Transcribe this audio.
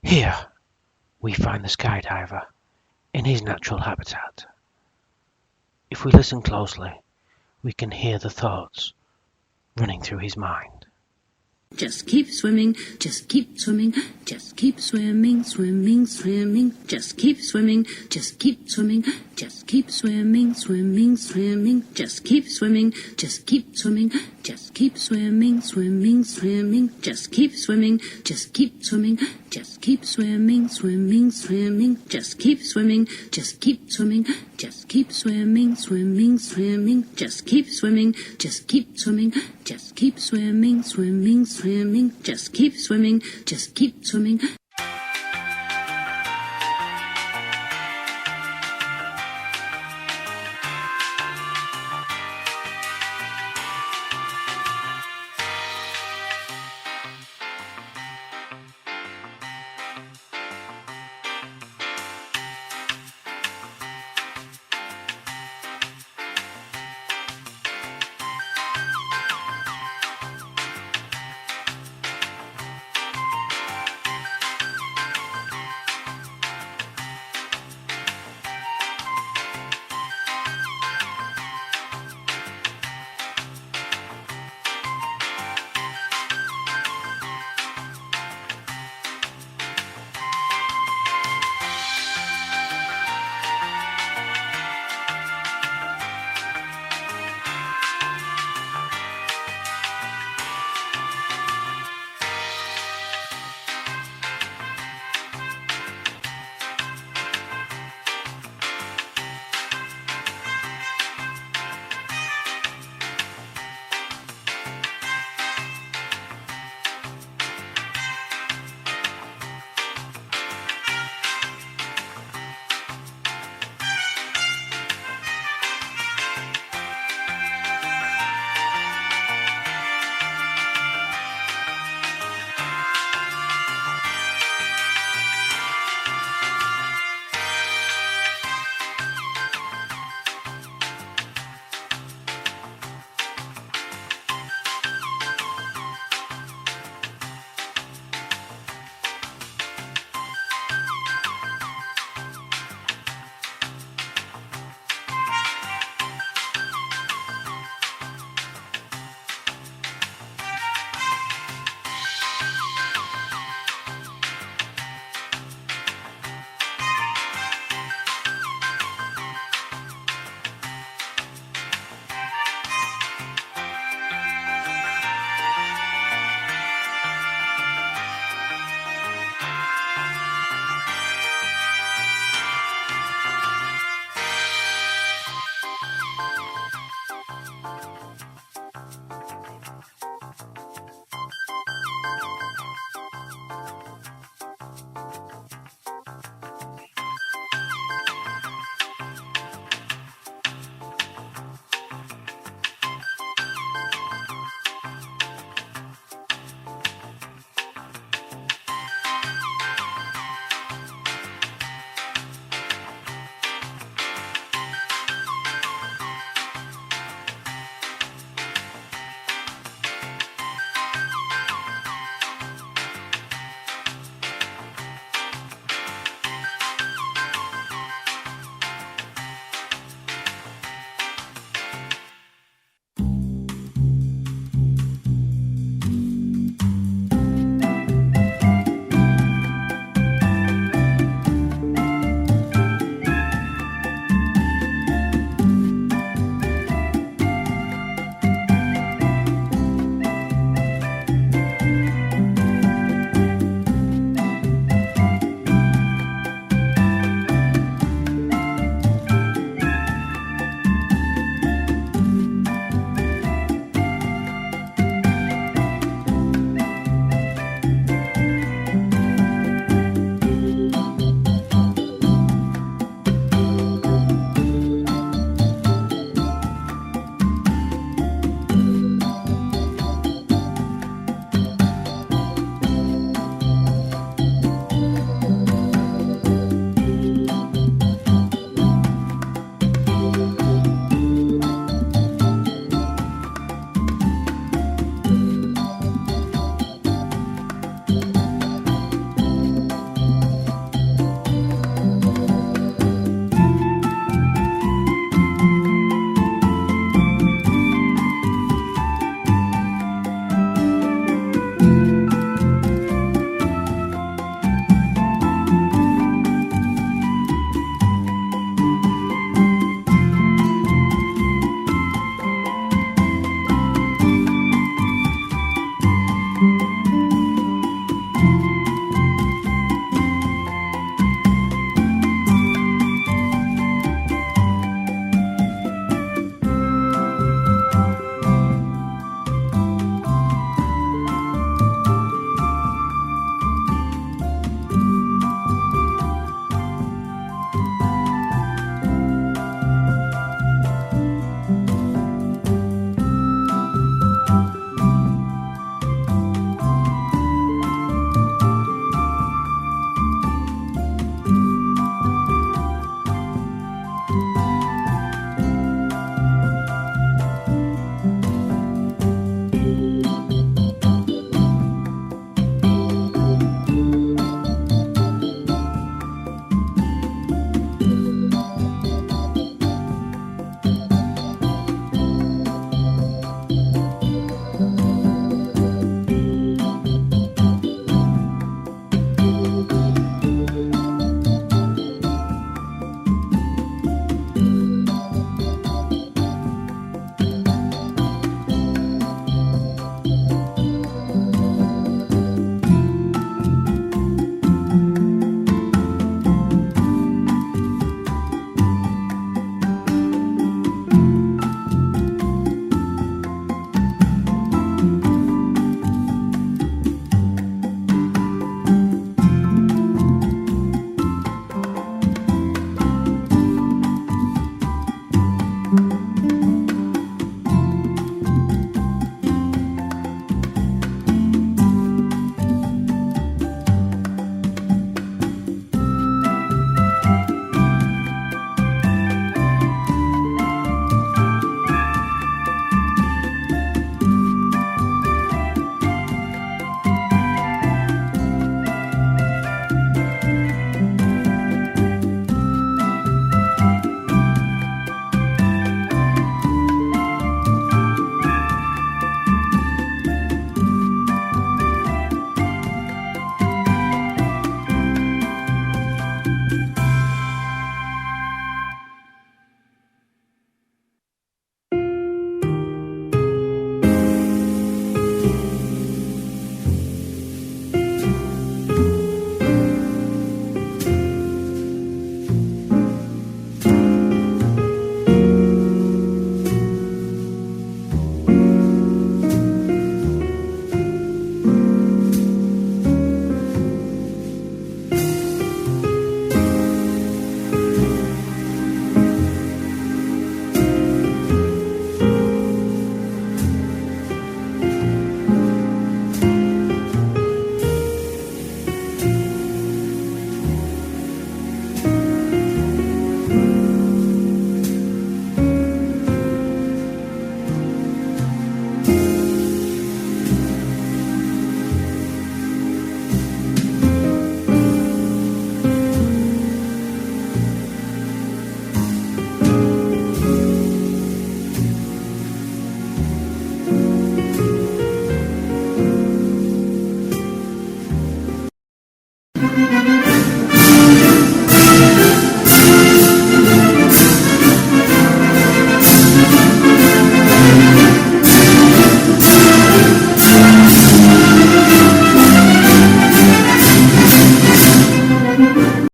Here we find the skydiver in his natural habitat. If we listen closely, we can hear the thoughts running through his mind. Just keep swimming, just keep swimming, just keep swimming, swimming, swimming, just keep swimming, just keep swimming, just keep swimming, swimming, swimming, just keep swimming, just keep swimming, just keep swimming, swimming, swimming, just keep swimming, just keep swimming, just keep swimming, swimming, swimming, just keep swimming, just keep swimming, just keep swimming, swimming, swimming, just keep swimming, just keep swimming, just keep swimming, swimming, swimming, just keep swimming, just keep swimming.